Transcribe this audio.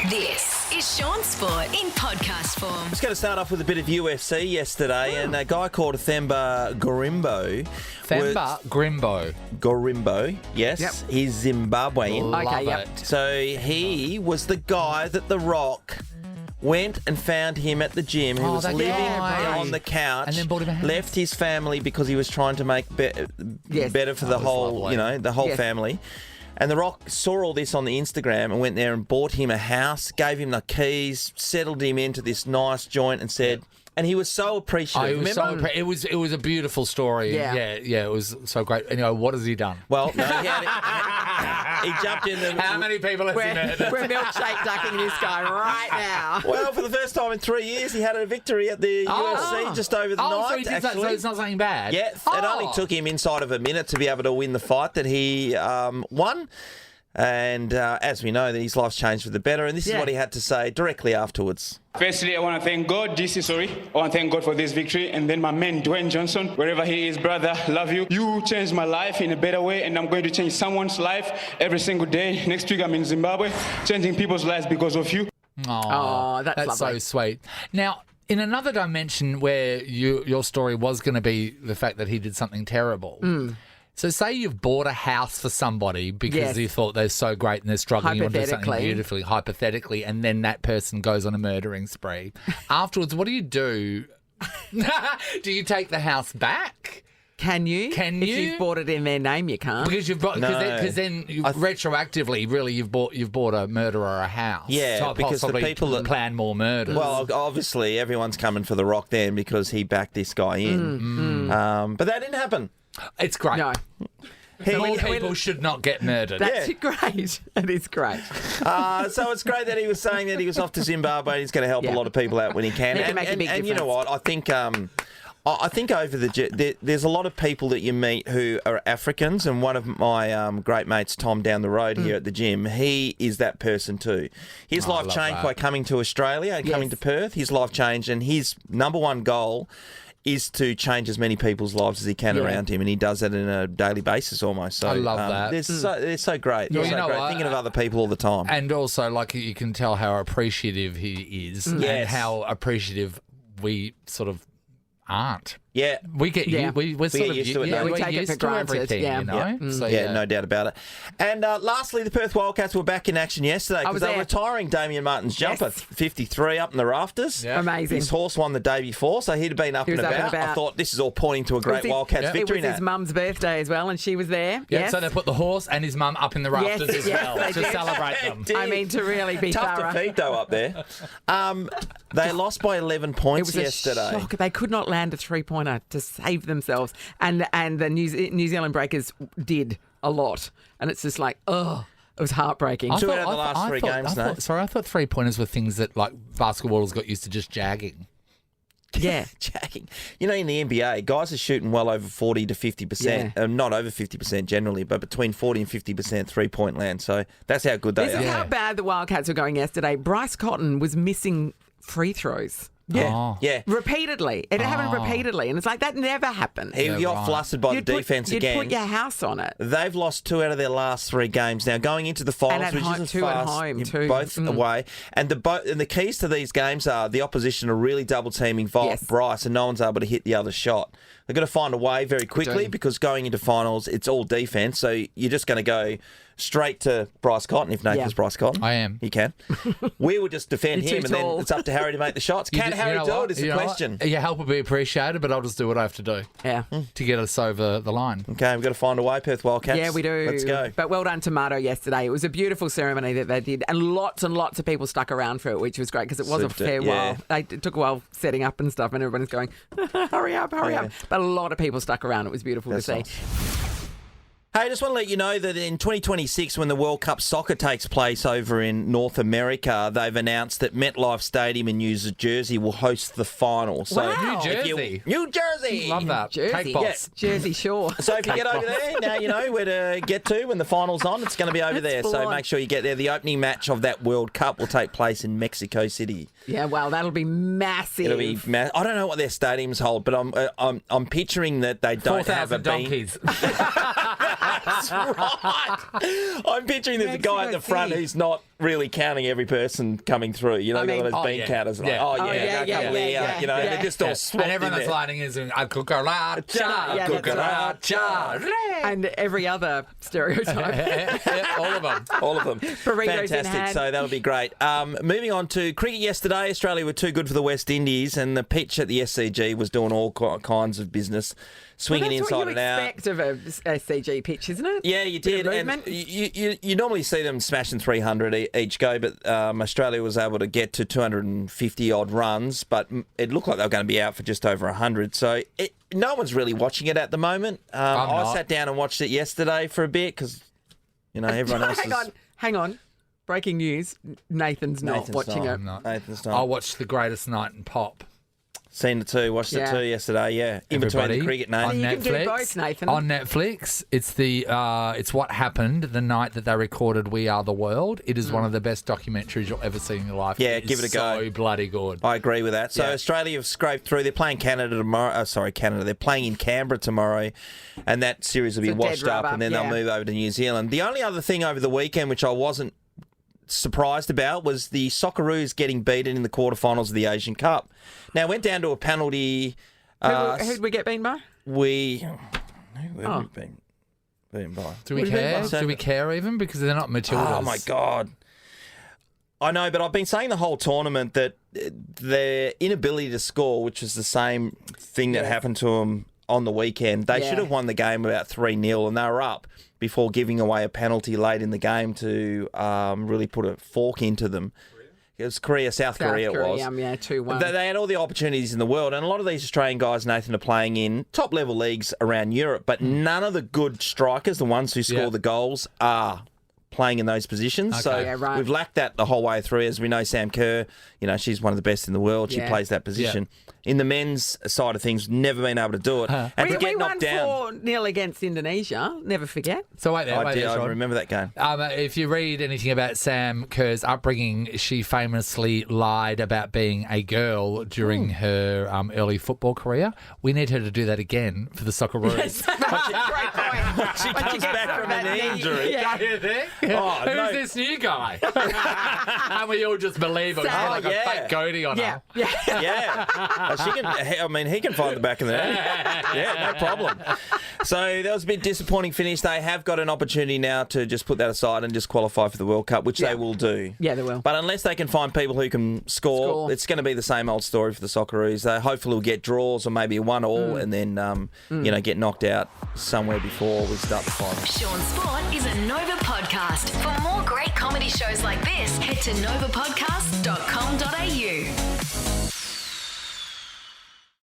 This is Shaun Sport in podcast form. Just going to start off with a bit of UFC yesterday, and a guy called Themba Gorimbo. Gorimbo, yes. Yep. He's Zimbabwean. Okay, yep. So he was the guy that The Rock went and found him at the gym, who was living on the couch, and then bought him a house. left his family because he was trying to make better for the whole, lovely. the whole family. And The Rock saw all this on the Instagram and went there and bought him a house, gave him the keys, settled him into this nice joint, and said, and he was so appreciative. It was a beautiful story. Yeah. It was so great. Anyway, what has he done? Well, no, he jumped in. How many people has he murdered? We're milkshake ducking this guy right now. Well, for the first time in 3 years, he had a victory at the UFC just over the night. So he did that, so it's not something bad? Yeah, it only took him inside of a minute to be able to win the fight that he won. And as we know, his life's changed for the better. And this is what he had to say directly afterwards. Firstly, I want to thank God. I want to thank God for this victory. And then my man, Dwayne Johnson, wherever he is, brother, love you. You changed my life in a better way, and I'm going to change someone's life every single day. Next week, I'm in Zimbabwe, changing people's lives because of you. Oh, that's so lovely. sweet. Now, in another dimension where your story was going to be the fact that he did something terrible. So say you've bought a house for somebody because you thought they're so great and they're struggling, you want to do something beautifully, hypothetically, and then that person goes on a murdering spree. Afterwards, what do you do? Do you take the house back? Can you? If you've bought it in their name, you can't. Because then retroactively, really, you've bought a murderer a house. Yeah, so because the people that plan more murders. Well, obviously, everyone's coming for The Rock then because he backed this guy in. But that didn't happen. It's great. No. More people should not get murdered. That's great. It is great. So it's great that he was saying that he was off to Zimbabwe and he's going to help a lot of people out when he can. He can make a big and you know difference. what? I think over there's a lot of people that you meet who are Africans, and one of my great mates, Tom, down the road here at the gym, he is that person too. His life changed by coming to Australia and coming to Perth. His life changed, and his number one goal is to change as many people's lives as he can around him, and he does that on a daily basis almost. So I love that. They're so great. They're so great. Thinking of other people all the time. And also, like, you can tell how appreciative he is and how appreciative we sort of aren't. Yeah. We get we're sort of used to it. we're We take it used for to granted. everything, you know? So, no doubt about it. And lastly, the Perth Wildcats were back in action yesterday because they were retiring Damien Martin's jumper, 53 up in the rafters. Yeah. Amazing. His horse won the day before, so he'd have been up and about. I thought this is all pointing to a great Wildcats victory It was his mum's birthday as well, and she was there. Yeah, Yes. so they put the horse and his mum up in the rafters as well they to did. celebrate them. I mean, to really be Tough thorough. defeat, though, up there. They lost by 11 It points was yesterday. a shock. They could not land a three-pointer to save themselves, and the New Zealand Breakers did a lot, and it's just like, it was heartbreaking. Two out of the last three games, no? I thought three-pointers were things that, like, basketballers got used to just jagging. Yeah. Jacking. You know, in the NBA, guys are shooting well over 40 to 50%. Not over 50% generally, but between 40 and 50% three-point land. So that's how good they This are. is how bad the Wildcats were going yesterday. Bryce Cotton was missing free throws. Yeah. Repeatedly. It happened repeatedly. And it's like, that never happened. He got flustered by the defence again. You'd put your house on it. They've lost 2 out of their last 3 games. Now, going into the finals, which isn't two fast, at home too. Both away. And the keys to these games are the opposition are really double-teaming Bryce, and no one's able to hit the other shot. They've got to find a way very quickly because going into finals, it's all defence. So you're just going to go straight to Bryce Cotton if Nathan's Bryce Cotton. I am. He can. We will just defend You're him, too and tall. then it's up to Harry to make the shots. Can Harry do it is the question. Your help will be appreciated, but I'll just do what I have to do to get us over the line. Okay, we've got to find a way, Perth Wildcats. Yeah, we do. Let's go. But well done to Marto yesterday. It was a beautiful ceremony that they did, and lots of people stuck around for it, which was great because it was a fair while. It took a while setting up and stuff, and everybody's going, hurry up. But a lot of people stuck around. It was beautiful to see. Nice. Hey, I just want to let you know that in 2026, when the World Cup soccer takes place over in North America, they've announced that MetLife Stadium in New Jersey will host the final. So Wow. New Jersey! Love that. Jersey. Cake boss. Jersey Shore. So if you get over there, now you know where to get to when the final's on. It's going to be over there. So make sure you get there. The opening match of that World Cup will take place in Mexico City. Yeah, well, that'll be massive. It'll be I don't know what their stadiums hold, but I'm picturing that they don't have a 4,000 donkeys. That's right. I'm picturing there's a guy at the front who's not really counting every person coming through. You know, those bean counters. Like, yeah. You know, they're just all swapped and everyone in that's there. lining is a cucaracha. And every other stereotype. All of them. All of them. Burritos in Fantastic. hand. So that'll be great. Moving on to cricket yesterday. Australia were too good for the West Indies, and the pitch at the SCG was doing all kinds of business, swinging inside and out. That's what you expect of a SCG pitch, isn't it? Yeah, you Bit did. of And movement. you normally see them smashing 300 each go, but Australia was able to get to 250 odd runs, but it looked like they were going to be out for just over 100. So no one's really watching it at the moment. I sat down and watched it yesterday for a bit because, you know, everyone else Hang on. Breaking news. Nathan's not watching it. Nathan's I watched The Greatest Night in Pop. Seen it too. Watched it too yesterday. Yeah, in between the cricket, Nathan. On You Netflix. can do both, Nathan. On Netflix, it's what happened the night that they recorded "We Are the World." It is one of the best documentaries you'll ever see in your life. Yeah, give it a go. So bloody good. I agree with that. So Australia have scraped through. They're playing Canada tomorrow. Canada. They're playing in Canberra tomorrow, and that series will be washed up, and then they'll move over to New Zealand. The only other thing over the weekend, which I wasn't surprised about, was the Socceroos getting beaten in the quarterfinals of the Asian Cup. Now, it went down to a penalty. Who'd we get beaten by? Who have we been beaten by? Do we care? Do we care even? Because they're not Matildas. Oh, my God. I know, but I've been saying the whole tournament that their inability to score, which is the same thing that happened to them on the weekend, they should have won the game about 3-0, and they were up before giving away a penalty late in the game to really put a fork into them. It was South Korea it was. 2-1. They had all the opportunities in the world, and a lot of these Australian guys, Nathan, are playing in top-level leagues around Europe, but none of the good strikers, the ones who score the goals, are playing in those positions. Okay. So we've lacked that the whole way through. As we know, Sam Kerr, you know, she's one of the best in the world. She plays that position. In the men's side of things, never been able to do it. And to get knocked down. We won 4-0 against Indonesia. Never forget. So wait there, I Sean. remember that game. If you read anything about Sam Kerr's upbringing, she famously lied about being a girl during her early football career. We need her to do that again for the Socceroos. Great point. She comes back from an injury. Don't you think? Who's this new guy? And we all just believe it. She's like a fake goatee on her. Yeah. He can find the back of the net. Yeah, no problem. So that was a bit disappointing finish. They have got an opportunity now to just put that aside and just qualify for the World Cup, which they will do. Yeah, they will. But unless they can find people who can score. It's going to be the same old story for the Socceroos. They hopefully will get draws or maybe a 1-1 and then get knocked out somewhere before we start the final. Shaun Sport is a Nova podcast. For more great comedy shows like this, head to novapodcast.com.au.